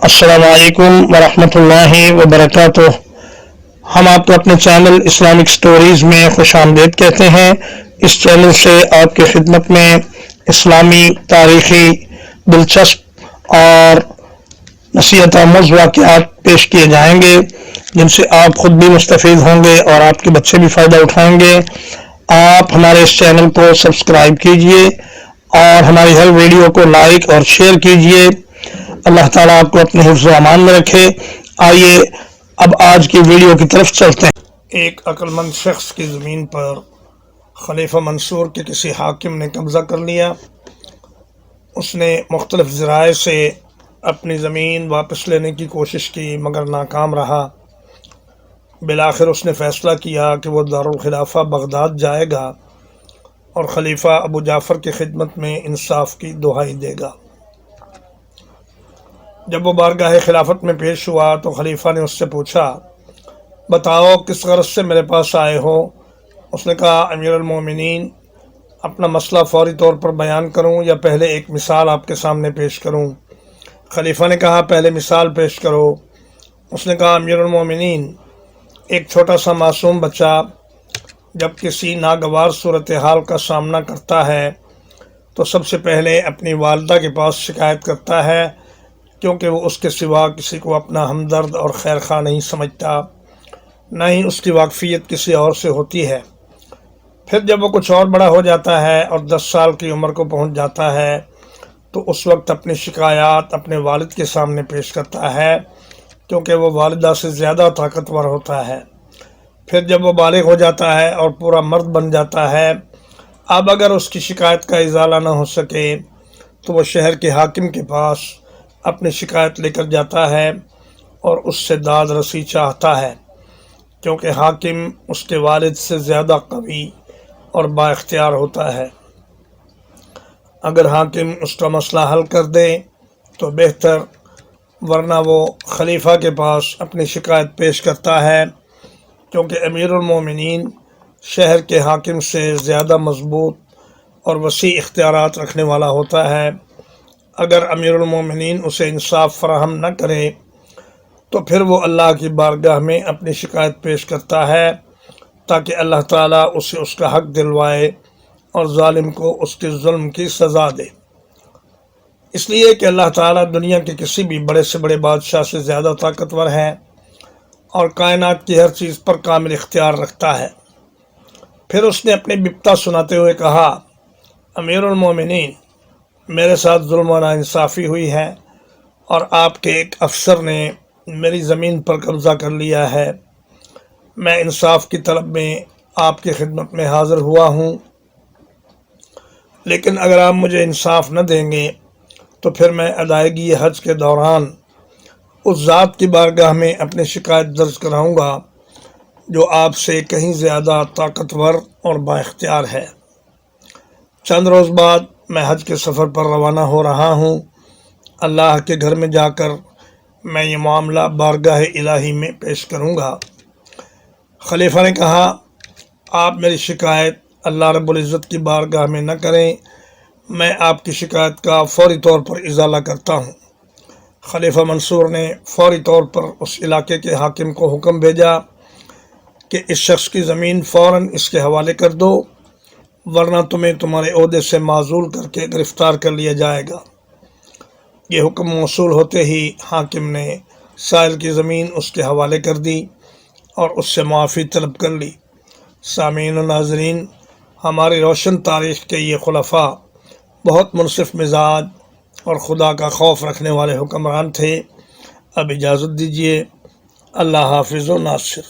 अस्सलामु अलैकुम वरहमतुल्लाहि वबरकातुह। हम आपको अपने चैनल इस्लामिक स्टोरीज़ में खुश आमदीद कहते हैं। इस चैनल से आपकी खिदमत में इस्लामी तारीख़ी दिलचस्प और नसीहत आमूज़ वाक़यात पेश किए जाएंगे, जिनसे आप ख़ुद भी मुस्तफ़ीद होंगे और आपके बच्चे भी फ़ायदा उठाएंगे। आप हमारे इस चैनल को सब्सक्राइब कीजिए और हमारी हर वीडियो को लाइक और शेयर कीजिए। अल्लाह ताला आपको अपने हिफ्ज़ व अमान में रखे। आइए अब आज की वीडियो की तरफ चलते हैं। एक अक्लमंद शख्स की ज़मीन पर खलीफा मंसूर के किसी हाकिम ने कब्ज़ा कर लिया। उसने मुख्तलिफ़ ज़राए से अपनी ज़मीन वापस लेने की कोशिश की, मगर नाकाम रहा। बिलाखिर उसने फ़ैसला किया कि वह दारुल खिलाफा बगदाद जाएगा और खलीफा अबू जाफ़र की खिदमत में इंसाफ की दुहाई देगा। जब वो बारगाह खिलाफत में पेश हुआ तो खलीफा ने उससे पूछा, बताओ किस गरज से मेरे पास आए हो। उसने कहा, अमीरुल मोमिनीन, अपना मसला फौरी तौर पर बयान करूं या पहले एक मिसाल आपके सामने पेश करूं। खलीफा ने कहा, पहले मिसाल पेश करो। उसने कहा, अमीरुल मोमिनीन, एक छोटा सा मासूम बच्चा जब किसी नागवार सूरत हाल का सामना करता है तो सबसे पहले अपनी वालिदा के पास शिकायत करता है, क्योंकि वो उसके सिवा किसी को अपना हमदर्द और खैर खा नहीं समझता, न ही उसकी वाकफ़ियत किसी और से होती है। फिर जब वो कुछ और बड़ा हो जाता है और 10 साल की उम्र को पहुंच जाता है तो उस वक्त अपनी शिकायत अपने वालिद के सामने पेश करता है, क्योंकि वो वालिदा से ज़्यादा ताकतवर होता है। फिर जब वो बालिग हो जाता है और पूरा मर्द बन जाता है, अब अगर उसकी शिकायत का इजाला न हो सके तो वो शहर के हाकिम के पास अपनी शिकायत लेकर जाता है और उससे दाद रसी चाहता है, क्योंकि हाकिम उसके वालिद से ज़्यादा कवी और बाइख्तियार होता है। अगर हाकिम उसका मसला हल कर दे तो बेहतर, वरना वो खलीफा के पास अपनी शिकायत पेश करता है, क्योंकि अमीरुल मोमिनीन शहर के हाकिम से ज़्यादा मजबूत और वसी इख्तियारात रखने वाला होता है। अगर अमीरुल मोमिनीन उसे इंसाफ फराहम न करे तो फिर वो अल्लाह की बारगाह में अपनी शिकायत पेश करता है, ताकि अल्लाह ताला उसे उसका हक़ दिलवाए और ज़ालिम को उसके जुल्म की सज़ा दे। इसलिए कि अल्लाह ताला दुनिया के किसी भी बड़े से बड़े बादशाह से ज़्यादा ताकतवर है और कायनात की हर चीज़ पर कामिल इख्तियार रखता है। फिर उसने अपनी बिपता सुनाते हुए कहा, अमीरुल मोमिनीन, मेरे साथ जुल्म व नाइंसाफ़ी हुई है और आपके एक अफसर ने मेरी ज़मीन पर कब्ज़ा कर लिया है। मैं इंसाफ की तलब में आपकी खिदमत में हाज़िर हुआ हूँ, लेकिन अगर आप मुझे इंसाफ न देंगे तो फिर मैं अदायगी हज के दौरान उस ज़ात की बारगाह में अपनी शिकायत दर्ज कराऊँगा जो आपसे कहीं ज़्यादा ताकतवर और बाइख्तियार है। चंद रोज़ बाद मैं हज के सफ़र पर रवाना हो रहा हूँ। अल्लाह के घर में जाकर मैं ये मामला बारगाह इलाही में पेश करूँगा। खलीफा ने कहा, आप मेरी शिकायत अल्लाह रब्बुल इज़्ज़त की बारगाह में न करें, मैं आपकी शिकायत का फ़ौरी तौर पर इजाला करता हूँ। खलीफा मंसूर ने फ़ौरी तौर पर उस इलाके के हाकिम को हुक्म भेजा कि इस शख्स की ज़मीन फ़ौरन इसके हवाले कर दो, वरना तुम्हें तुम्हारे ओहदे से माजूल करके गिरफ़्तार कर लिया जाएगा। ये हुक्म मौसूल होते ही हाकिम ने साइल की ज़मीन उसके हवाले कर दी और उससे माफ़ी तलब कर ली। सामीन व नाज़रीन, हमारी रोशन तारीख़ के ये खुलफ़ा बहुत मुनसिफ़ मिजाज और खुदा का खौफ रखने वाले हुक्मरान थे। अब इजाज़त दीजिए। अल्लाह हाफ़िज़ व नासिर।